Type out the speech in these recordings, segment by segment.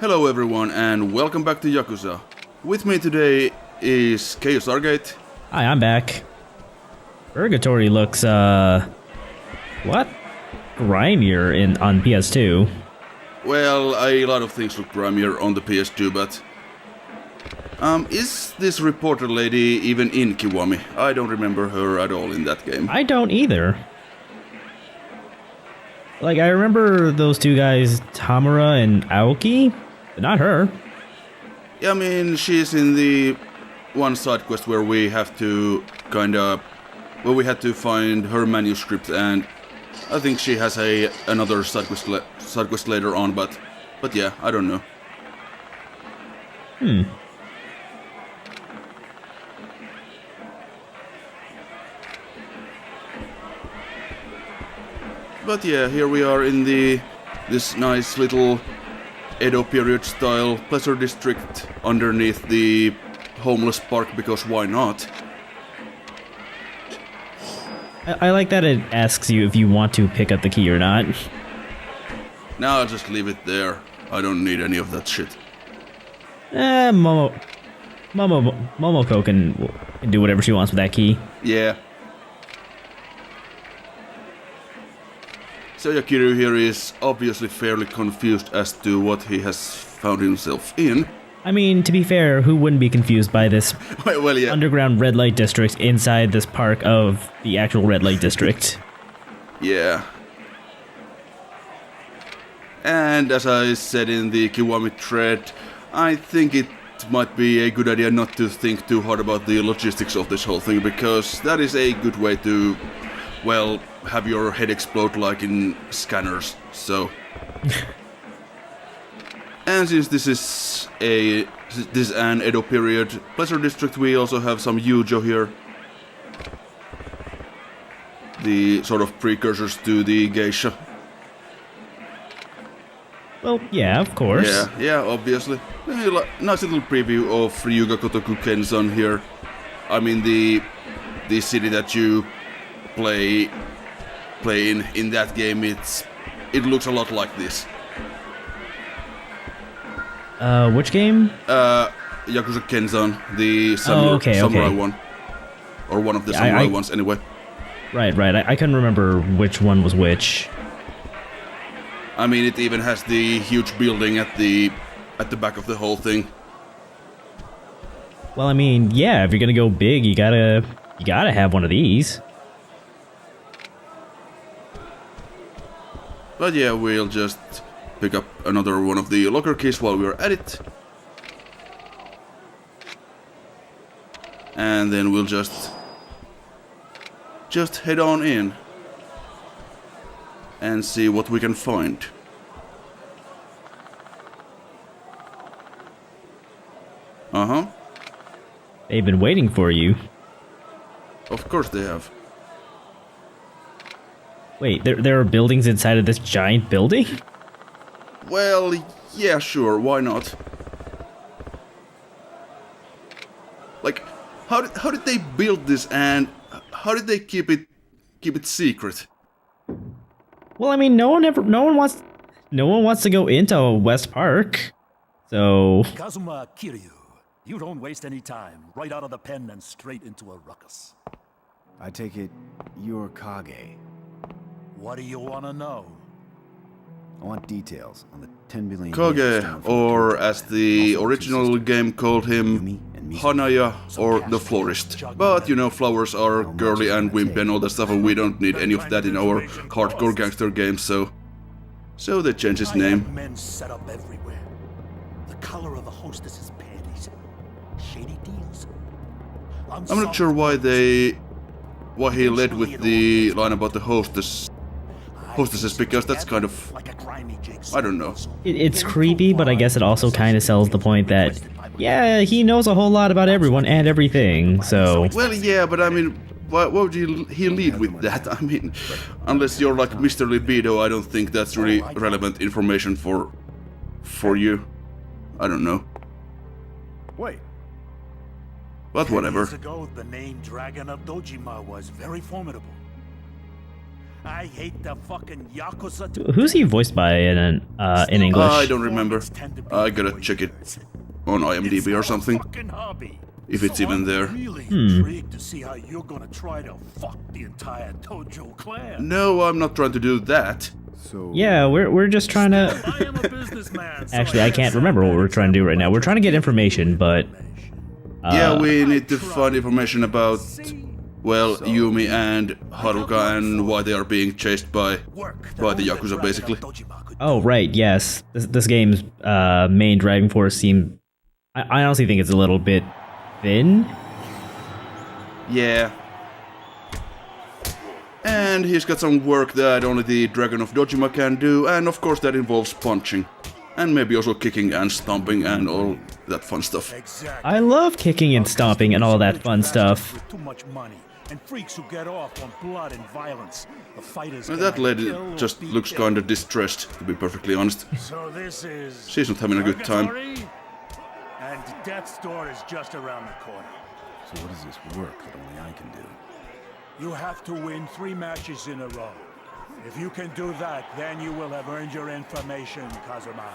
Hello everyone and welcome back to Yakuza. With me today is ChaosArgate. Hi, I'm back. Purgatory looks, what? Grimier on PS2. Well, a lot of things look grimier on the PS2, but... is this reporter lady even in Kiwami? I don't remember her at all in that game. I don't either. Like, I remember those two guys, Tamura and Aoki, but not her. Yeah, I mean, she's in the one side quest where we have to we had to find her manuscript, and I think she has another side quest later on, but yeah, I don't know. But yeah, here we are in this nice little Edo period style pleasure district underneath the homeless park, because why not? I like that it asks you if you want to pick up the key or not. Now I'll just leave it there. I don't need any of that shit. Momoko can do whatever she wants with that key. Yeah. So Yakiru here is obviously fairly confused as to what he has found himself in. I mean, to be fair, who wouldn't be confused by this well, yeah. underground red light district inside this park of the actual red light district? Yeah. And as I said in the Kiwami thread, I think it might be a good idea not to think too hard about the logistics of this whole thing, because that is a good way to, well, have your head explode like in Scanners, so... And since this is an Edo period pleasure district, we also have some Yujo here. The sort of precursors to the geisha. Well, yeah, of course. Yeah, obviously. Nice little preview of Ryuga Kotoku Kenzan here. I mean, the city that you play in that game, it looks a lot like this. Which game? Yakuza Kenzan, the samurai one. Or one of the samurai ones, anyway. Right. I couldn't remember which one was which. I mean, it even has the huge building at the back of the whole thing. Well, I mean, yeah, if you're gonna go big, you gotta have one of these. But yeah, we'll just pick up another one of the locker keys while we're at it. And then we'll just head on in and see what we can find. Uh-huh. They've been waiting for you. Of course they have. Wait, there are buildings inside of this giant building? Well, yeah, sure, why not? Like, how did they build this, and how did they keep it secret? Well, I mean, no one wants to go into West Park. So Kazuma Kiryu, you don't waste any time. Right out of the pen and straight into a ruckus. I take it you're Kage. What do you want to know? I want details on the 10 billion... Kage, or as the original game called him, Hanaya, or the Florist. But, you know, flowers are girly and wimpy and all that stuff, and we don't need any of that in our hardcore gangster games, so they changed his name. Men set up everywhere. The color of the hostess's panties. Shady deals. I'm not sure why he led with the line about the hostesses, because that's kind of, I don't know. it's creepy, but I guess it also kind of sells the point that, yeah, he knows a whole lot about everyone and everything, so... Well, yeah, but I mean, why would he lead with that? I mean, unless you're like Mr. Libido, I don't think that's really relevant information for you. I don't know. Wait. But whatever. 10 years ago, the name Dragon of Dojima was very formidable. I hate the fucking Yakuza. Who's he voiced by in English? I don't remember. I gotta check it on IMDb or something. If it's even there. Really intrigued to see how you're gonna try to fuck the entire Tojo clan. No, I'm not trying to do that. So... Yeah, we're just trying to... I am a businessman. Actually, I can't remember what we're trying to do right now. We're trying to get information, but... Yeah, we need to find information about, well, Yumi and Haruka and why they are being chased by the Yakuza, basically. Oh, right, yes. This game's main driving force seems... I honestly think it's a little bit thin. Yeah. And he's got some work that only the Dragon of Dojima can do, and of course that involves punching. And maybe also kicking and stomping and all that fun stuff. I love kicking and stomping and all that fun stuff. With too much money and freaks who get off on blood and violence. The fighters And that lady just looks kinda distressed, to be perfectly honest. So this is She's not having a good time. Purgatory? And death's door is just around the corner. So what is this work that only I can do? You have to win 3 matches in a row. If you can do that, then you will have earned your information, Kazuma.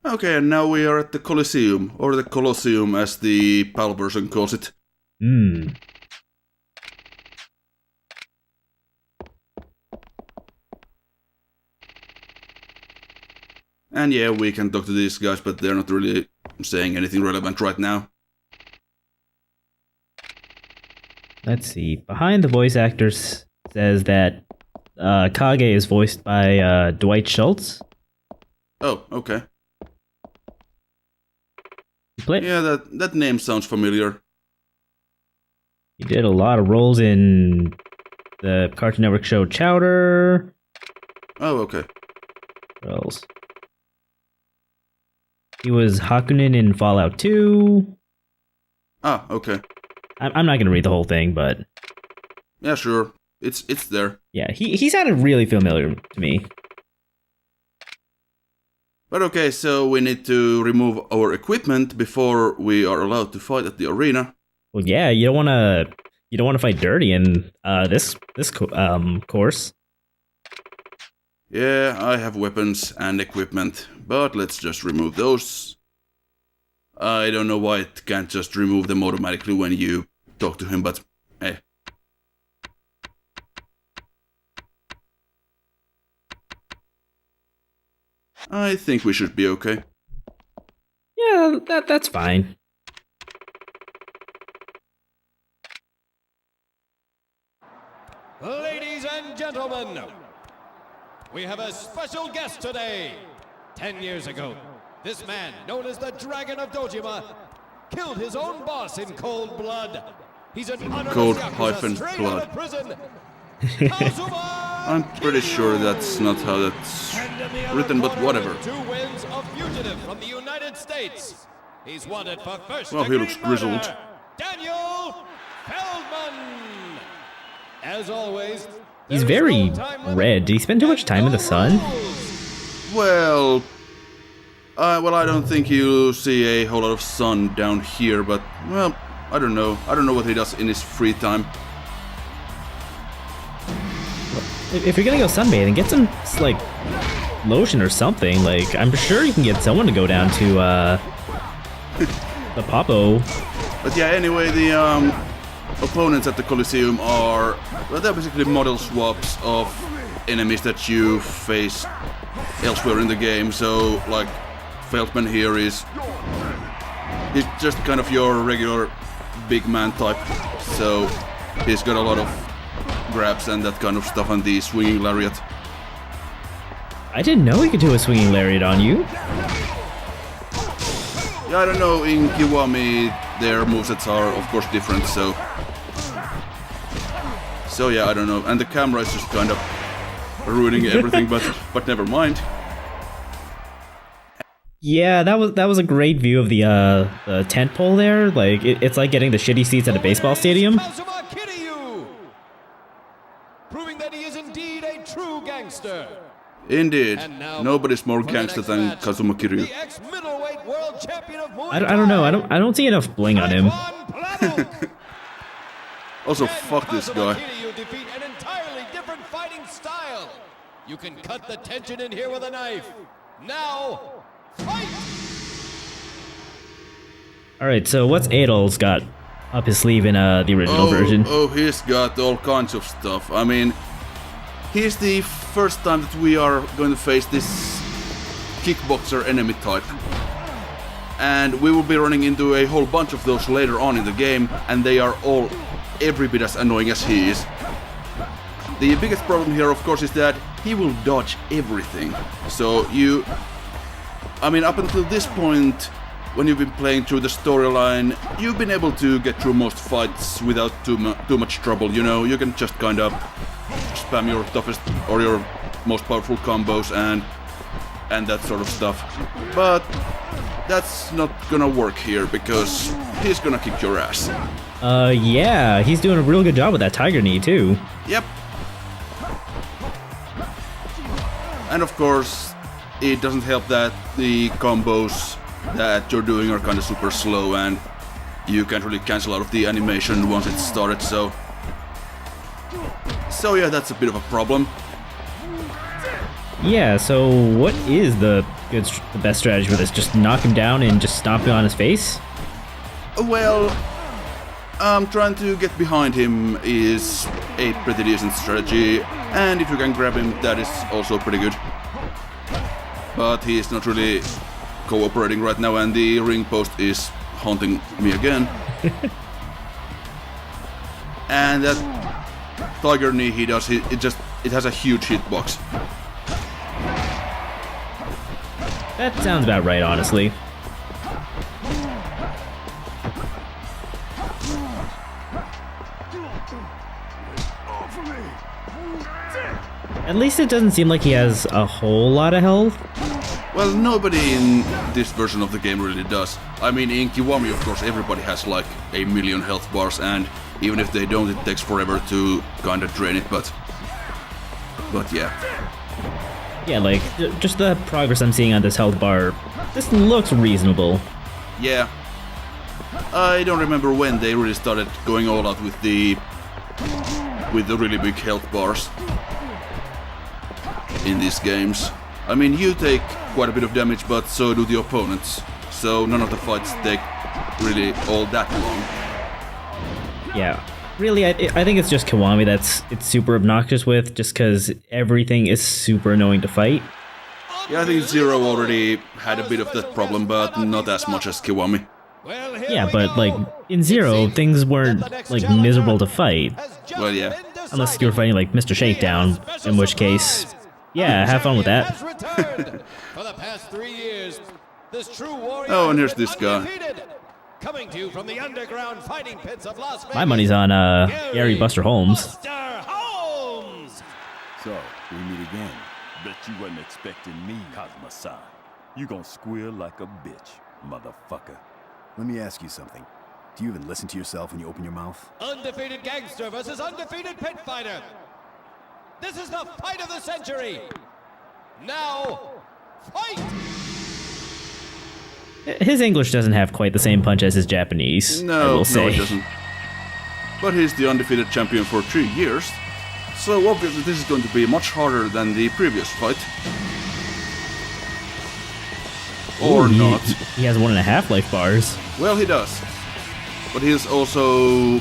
Okay, and now we are at the Coliseum, or the Colosseum as the PAL version calls it. And yeah, we can talk to these guys, but they're not really saying anything relevant right now. Let's see. Behind the voice actors says that Kage is voiced by Dwight Schultz. Oh, okay. He Yeah, that name sounds familiar. He did a lot of roles in the Cartoon Network show Chowder. Oh, okay. What else? He was Hakunin in Fallout 2. Ah, okay. I'm not gonna read the whole thing, but Yeah, sure. It's there. yeah, he sounded really familiar to me. But okay, so we need to remove our equipment before we are allowed to fight at the arena. Well, yeah, you don't wanna fight dirty in this course. Yeah, I have weapons and equipment, but let's just remove those. I don't know why it can't just remove them automatically when you talk to him, but hey. I think we should be okay. Yeah, that's fine. Ladies and gentlemen, we have a special guest today. 10 years ago, this man, known as the Dragon of Dojima, killed his own boss in cold blood. He's an Cold Yakuza hyphen straight blood. out of prison. Kazuma I'm pretty sure that's not how that's written, but whatever. 2 wins, a fugitive from the United States. He's wanted for first Well, he degree looks grizzled. murder. Daniel Feldman. As always, He's there is very no time limit red. Did he spend too much and time in the no sun? rules. Well, I don't think you see a whole lot of sun down here, but, well, I don't know. I don't know what he does in his free time. If you're gonna go sunbathing, get some like lotion or something. Like I'm sure you can get someone to go down to the Popo. But yeah, anyway, the opponents at the Coliseum are, well, they're basically model swaps of enemies that you face elsewhere in the game. So, like, Feldman here he's just kind of your regular big man type. So, he's got a lot of grabs and that kind of stuff, and the swinging lariat. I didn't know he could do a swinging lariat on you. Yeah, I don't know, in Kiwami their movesets are of course different, so yeah, I don't know. And the camera is just kind of ruining everything, but never mind. Yeah, that was a great view of the tent pole there. Like it's like getting the shitty seats at a baseball stadium. Kazuma Kiryu, proving that he is indeed a true gangster. Indeed, And now, nobody's more for the gangster next than match, Kazuma Kiryu. The ex-middleweight world champion of Muay I don't know. I don't see enough bling on him. Thai, Hadouken! Also, Can fuck this guy. Kazuma defeat an entirely different fighting style. You can cut the tension in here with a knife. Now, fight! Alright, so what's Adol's got up his sleeve in the original version? Oh, he's got all kinds of stuff. I mean, here's the first time that we are going to face this kickboxer enemy type. And we will be running into a whole bunch of those later on in the game, and they are all every bit as annoying as he is. The biggest problem here, of course, is that he will dodge everything. So up until this point, when you've been playing through the storyline, you've been able to get through most fights without too much trouble, you know? You can just kind of spam your toughest or your most powerful combos and that sort of stuff. But that's not gonna work here, because he's gonna kick your ass. Yeah, he's doing a real good job with that tiger knee, too. Yep. And of course, it doesn't help that the combos that you're doing are kind of super slow, and you can't really cancel out of the animation once it's started, so yeah, that's a bit of a problem. Yeah, so what is the best strategy for this? Just knock him down and just stomp him on his face? Well, trying to get behind him is a pretty decent strategy, and if you can grab him, that is also pretty good. But he is not really cooperating right now, and the ring post is haunting me again. And that tiger knee he does, it has a huge hitbox. That sounds about right, honestly. At least it doesn't seem like he has a whole lot of health. Well, nobody in this version of the game really does. I mean, in Kiwami, of course, everybody has like a million health bars, and even if they don't, it takes forever to kind of drain it, but yeah. Yeah, like, just the progress I'm seeing on this health bar, this looks reasonable. Yeah. I don't remember when they really started going all out with the really big health bars in these games. I mean, you take quite a bit of damage, but so do the opponents. So none of the fights take really all that long. Yeah. Really, I think it's just Kiwami it's super obnoxious with, just because everything is super annoying to fight. Yeah, I think Zero already had a bit of that problem, but not as much as Kiwami. Yeah, but like in Zero, things weren't like miserable to fight. Well, yeah. Unless you were fighting like Mr. Shakedown, in which case, yeah, have fun with that. For the past 3 years, this true warrior Oh, and here's this guy. Coming to you from the underground fighting pits of Las Vegas. My money's on Gary Buster Holmes. Buster Holmes. So, we meet again. Bet you wasn't expecting me, Kazuma-san. You gon' squeal like a bitch, motherfucker. Let me ask you something. Do you even listen to yourself when you open your mouth? Undefeated gangster versus undefeated pit fighter. This is the fight of the century. Now, fight! His English doesn't have quite the same punch as his Japanese, I will say. No, it doesn't. But he's the undefeated champion for 3 years, so obviously this is going to be much harder than the previous fight. Or Ooh, not. He has 1.5 life bars. Well, he does. But he's also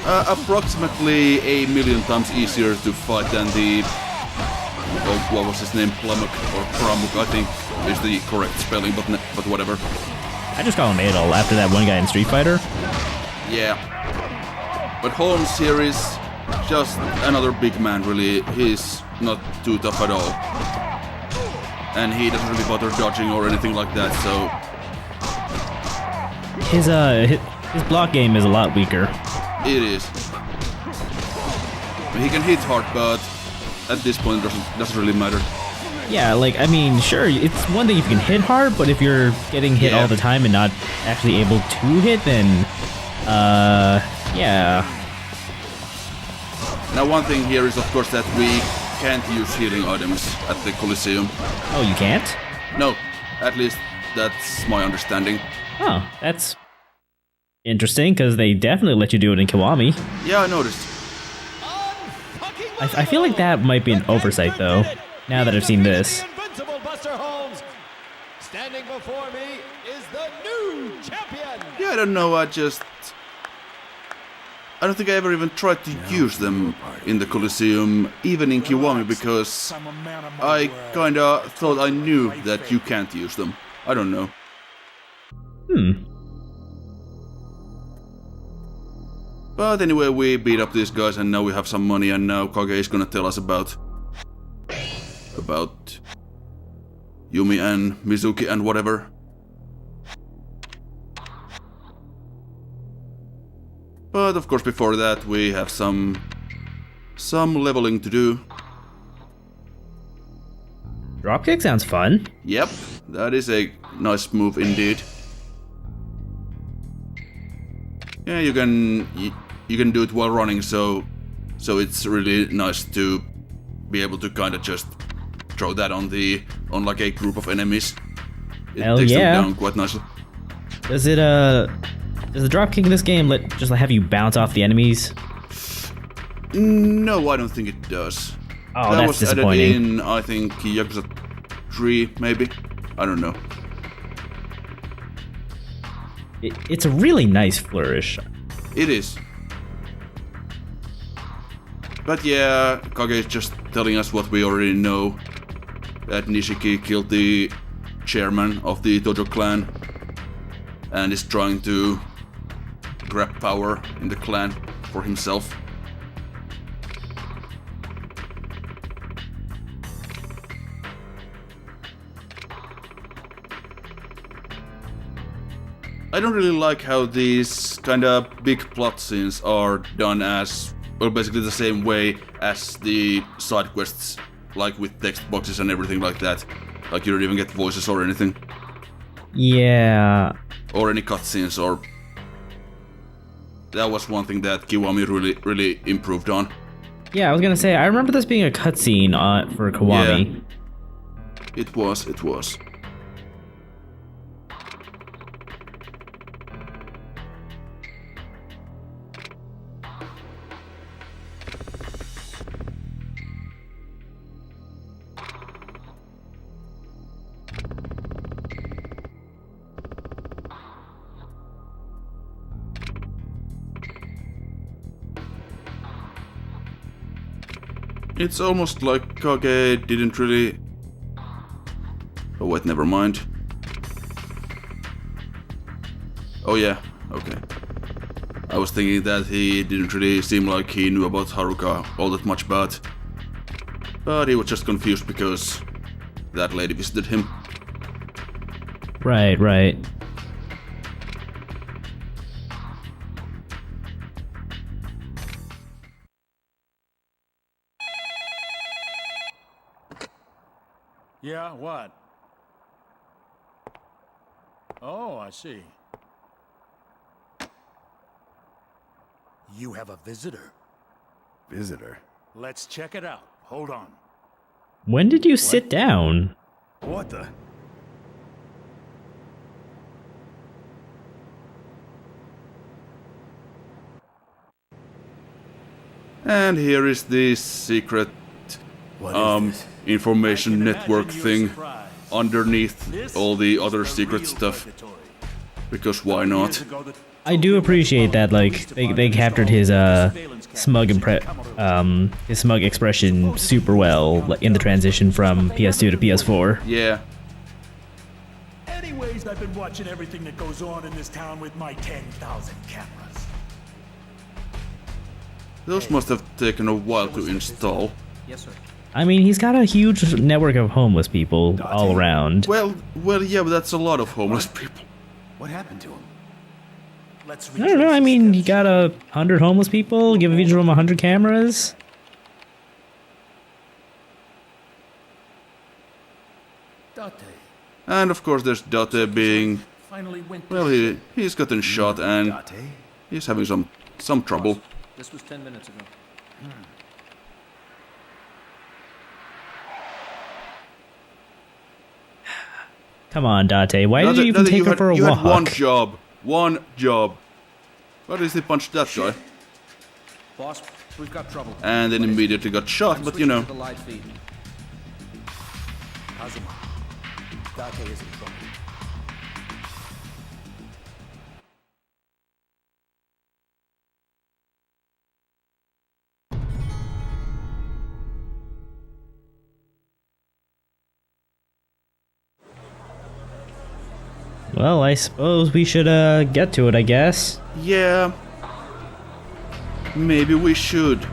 approximately 1,000,000 times easier to fight than the... Oh, what was his name? Plamuk or Pramuk, I think is the correct spelling, but whatever. I just call him Adol after that one guy in Street Fighter. Yeah. But Holmes here is just another big man, really. He's not too tough at all. And he doesn't really bother dodging or anything like that, so... His block game is a lot weaker. It is. He can hit hard, but at this point it doesn't really matter. Yeah, like, I mean, sure, it's one thing if you can hit hard, but if you're getting hit all the time and not actually able to hit, then, yeah. Now one thing here is, of course, that we can't use healing items at the Coliseum. Oh, you can't? No, at least that's my understanding. Oh, that's interesting, because they definitely let you do it in Kiwami. Yeah, I noticed. I feel like that might be an oversight, though, now that I've seen this. Standing before me is the new champion. Yeah, I don't know, I don't think I ever even tried to use them in the Coliseum, even in Kiwami, because I kinda thought I knew that you can't use them. I don't know. But anyway, we beat up these guys and now we have some money, and now Kage is gonna tell us about Yumi and Mizuki and whatever. But of course before that we have some leveling to do. Dropkick sounds fun. Yep, that is a nice move indeed. Yeah, you can do it while running, so it's really nice to be able to kind of just throw that on like a group of enemies. It Hell takes yeah. them down quite nicely. Does the dropkick in this game just have you bounce off the enemies? No, I don't think it does. Oh, that that's was disappointing. added in, I think, Yakuza 3, maybe? I don't know. It's a really nice flourish. It is. But yeah, Kage is just telling us what we already know. That Nishiki killed the chairman of the Dojo clan and is trying to grab power in the clan for himself. I don't really like how these kind of big plot scenes are done as, well, basically the same way as the side quests, like with text boxes and everything like that. Like you don't even get voices or anything. Yeah. Or any cutscenes, or... That was one thing that Kiwami really improved on. Yeah, I was gonna say, I remember this being a cutscene for Kiwami. Yeah. It was. It's almost like Kage didn't really... Oh wait, never mind. Oh yeah, okay. I was thinking that he didn't really seem like he knew about Haruka all that much, but he was just confused because that lady visited him. Right. Yeah, what? Oh, I see. You have a visitor. Visitor? Let's check it out. Hold on. When did you sit down? What the? And here is the secret What is this? information network Imagine your thing surprise. underneath This all the other is secret real stuff. Purgatory. Because why Years not? ago, the I do appreciate that, like, they captured his smug his smug expression super well, like, in the transition from PS2 to PS4. Yeah. Anyways, I've been watching everything that goes on in this town with my 10,000 cameras. Those must have taken a while to install. I mean, he's got a huge network of homeless people all around. Well, yeah, but that's a lot of homeless people. What happened to him? Let's I don't know, I mean, you got 100 homeless people, give each of them 100 cameras. And of course there's Date being... Well, he's gotten shot and Date? he's having some trouble. This was 10 minutes ago. Come on, Date, why did you even take her for a you walk? had one job. But at least he punched that guy. Boss, we've got trouble. And then immediately got shot, but you know. The live feed. Kazuma, Dake is in trouble. Well, I suppose we should get to it, I guess. Yeah. Maybe we should.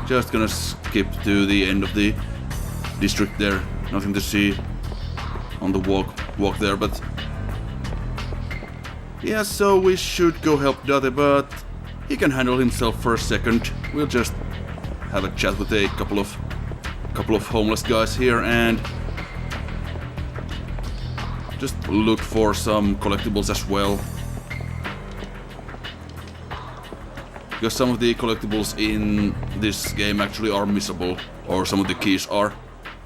Just gonna skip to the end of the district there. Nothing to see on the walk there, but yeah, so we should go help Date, but he can handle himself for a second. We'll just have a chat with a couple of homeless guys here and just look for some collectibles as well. Because some of the collectibles in this game actually are missable, or some of the keys are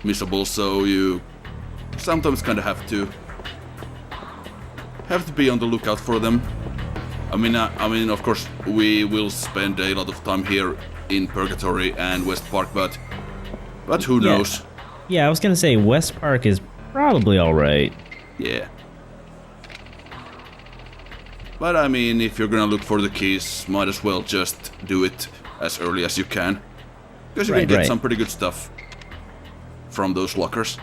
missable, so you sometimes kind of have to be on the lookout for them. I mean, of course, we will spend a lot of time here in Purgatory and West Park, but who knows? Yeah, I was gonna say West Park is probably all right. Yeah. But I mean, if you're gonna look for the keys, might as well just do it as early as you can. Because you can get some pretty good stuff from those lockers.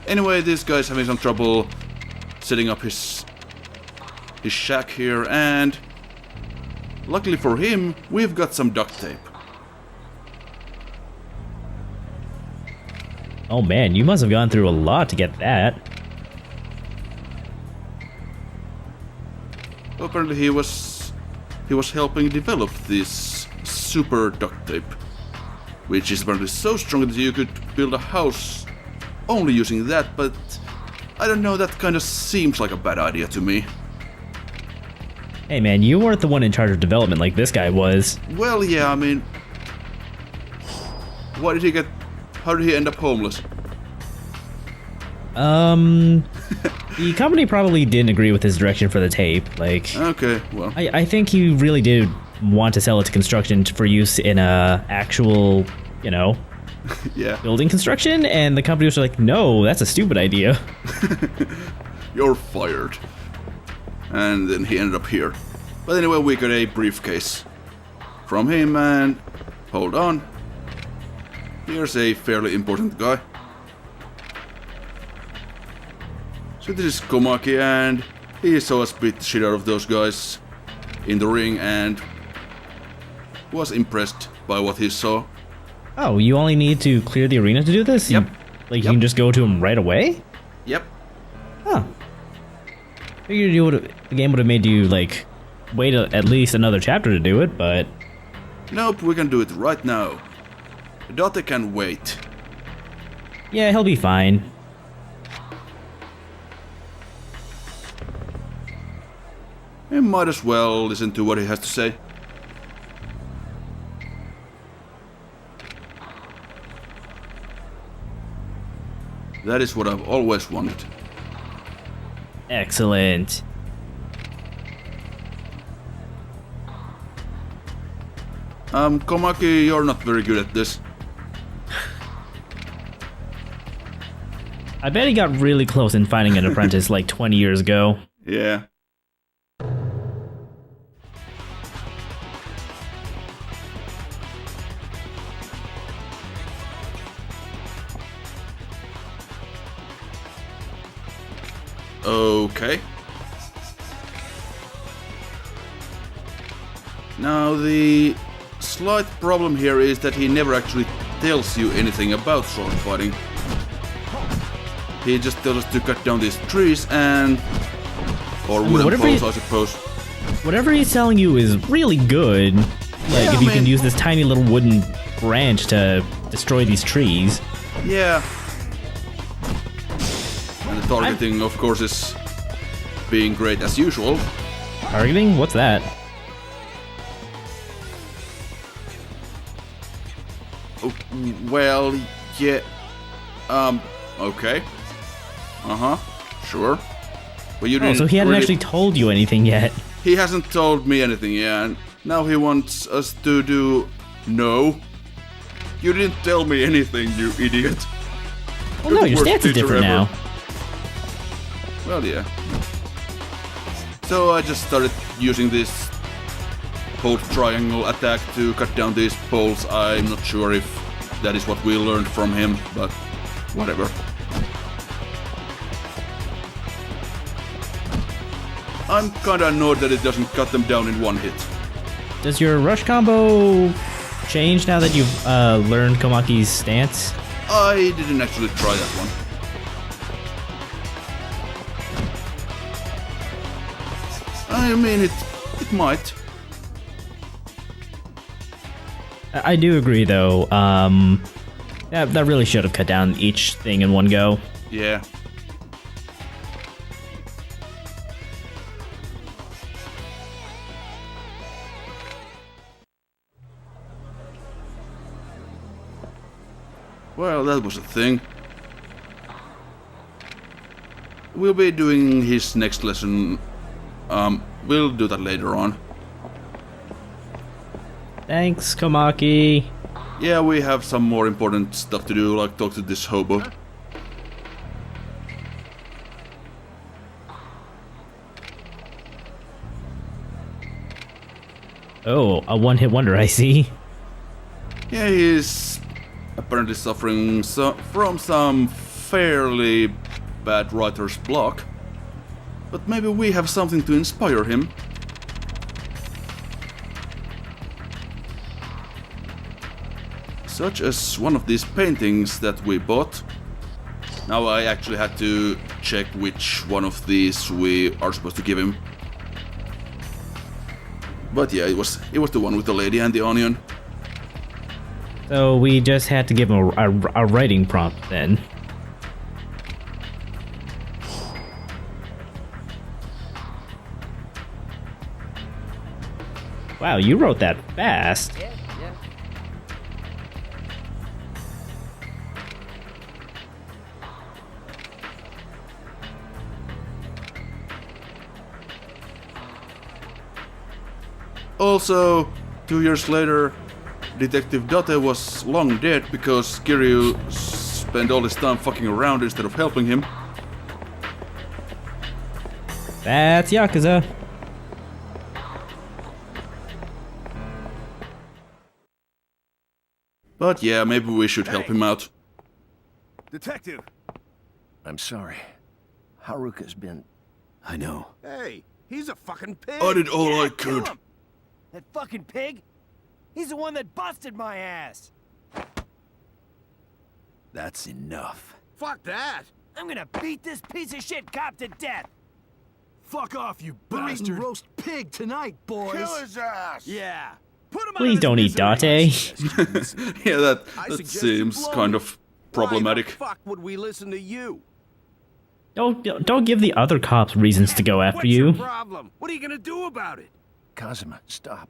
Anyway, this guy's having some trouble setting up his shack here, and luckily for him, we've got some duct tape. Oh man, you must have gone through a lot to get that. Apparently he was helping develop this super duct tape, which is apparently so strong that you could build a house only using that, but I don't know, that kind of seems like a bad idea to me. Hey man, you weren't the one in charge of development like this guy was. Well, yeah, I mean, how did he end up homeless? The company probably didn't agree with his direction for the tape. Like, okay, well, I think he really did want to sell it to construction for use in actual, you know, yeah, building construction, and the company was like, no, that's a stupid idea. You're fired. And then he ended up here. But anyway, we got a briefcase from him, and hold on. Here's a fairly important guy. So this is Komaki, and he saw us beat the shit out of those guys in the ring and was impressed by what he saw. Oh, you only need to clear the arena to do this? Yep. You can just go to him right away? Yep. Huh. Figured the game would have made you, like, wait at least another chapter to do it, but... Nope, we can do it right now. Date can wait. Yeah, he'll be fine. We might as well listen to what he has to say. That is what I've always wanted. Excellent. Komaki, you're not very good at this. I bet he got really close in finding an apprentice like 20 years ago. Yeah. Okay. Now the slight problem here is that he never actually tells you anything about sword fighting. He just tells us to cut down these trees and... or wooden poles, I suppose. Whatever he's telling you is really good. Like, yeah, if you can use this tiny little wooden branch to destroy these trees. Yeah. And the targeting, of course, is being great as usual. Targeting? What's that? Oh, well, yeah. Okay. Uh-huh. Sure. But you didn't Oh, so he hadn't really... actually told you anything yet. He hasn't told me anything yet, and now he wants us to do... No. You didn't tell me anything, you idiot. Well, no, your stance is different now. Well, yeah. So I just started using this hold triangle attack to cut down these poles. I'm not sure if that is what we learned from him, but whatever. I'm kinda annoyed that it doesn't cut them down in one hit. Does your rush combo change now that you've learned Komaki's stance? I didn't actually try that one. I mean, it might. I do agree, though. That really should have cut down each thing in one go. Yeah. Well, that was a thing. We'll be doing his next lesson. We'll do that later on. Thanks, Komaki. Yeah, we have some more important stuff to do, like talk to this hobo. Oh, a one-hit wonder, I see. Yeah, he's apparently suffering from some fairly bad writer's block. But maybe we have something to inspire him. Such as one of these paintings that we bought. Now I actually had to check which one of these we are supposed to give him. But yeah, it was the one with the lady and the onion. So we just had to give him a writing prompt then. Wow, you wrote that fast. Yeah. Also, 2 years later, Detective Date was long dead because Kiryu spent all his time fucking around instead of helping him. That's Yakuza. But yeah, maybe we should help him out. Detective! I'm sorry. Haruka's been... I know. Hey, he's a fucking pig. I did all I could. That fucking pig? He's the one that busted my ass. That's enough. Fuck that. I'm gonna beat this piece of shit cop to death. Fuck off, you We're eating bastard. roast pig tonight, boys! Kill his ass. Yeah. Put him Please don't eat Date. Yeah, that suggest you seems blow kind him. of problematic. Why the fuck would we listen to you? Don't give the other cops reasons to go after What's your you. problem? What are you gonna do about it? Kazuma, stop.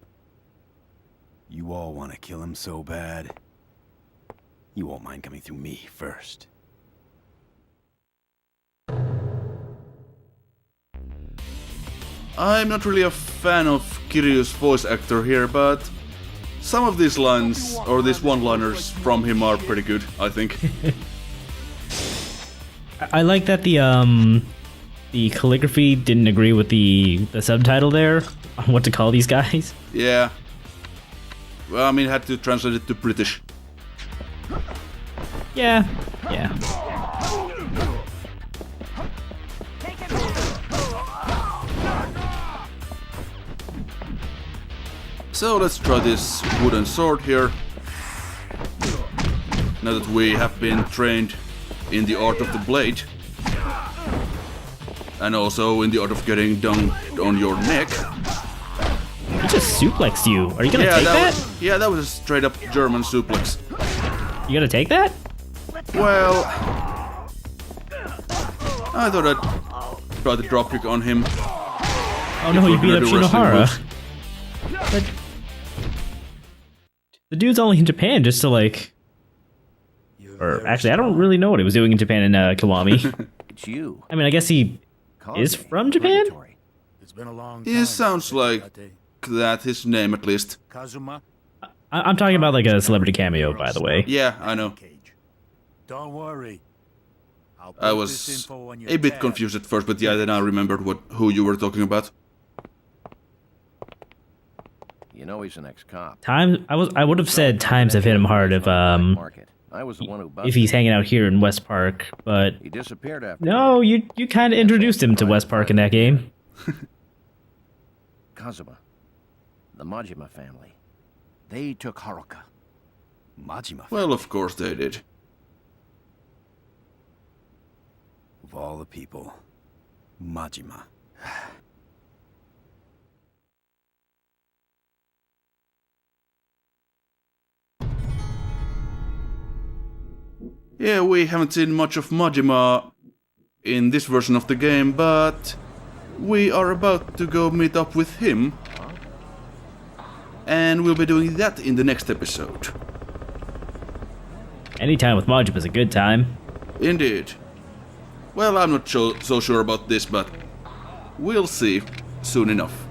You all want to kill him so bad. You won't mind coming through me first. I'm not really a fan of Kiryu's voice actor here, but some of these lines, or these one-liners from him are pretty good, I think. I like that the calligraphy didn't agree with the subtitle there on what to call these guys. Yeah. Well, I mean, had to translate it to British. Yeah. So let's try this wooden sword here. Now that we have been trained in the art of the blade. And also in the art of getting dunked on your neck. He just suplexed you. Are you gonna take that? Yeah, that was a straight up German suplex. You gonna take that? Well, I thought I'd try the dropkick on him. Oh no, you beat up If we're gonna do Shinohara. wrestling But the dude's only in Japan just to like... Or actually, I don't really know what he was doing in Japan in Kiwami. It's you. I mean, I guess he is from Japan? Purgatory. It's been a long time. He sounds like Ate. that, his name at least. Kazuma? I'm talking about like a celebrity cameo, by the way. Yeah, I know. Cage. Don't worry. I'll I put this was info on your a bit tab. confused at first, but yeah, then I remembered who you were talking about. You know he's an ex-cop. I would have said times have hit him hard if I was the one who if he's hanging out here in West Park, but He disappeared after. no, you kind of introduced him to West Park in that game. Kazuma, the Majima family. They took Haruka. Majima. Well, of course they did. Of all the people, Majima. Yeah, we haven't seen much of Majima in this version of the game, but we are about to go meet up with him. And we'll be doing that in the next episode. Anytime with Majima is a good time. Indeed. Well, I'm not so sure about this, but we'll see soon enough.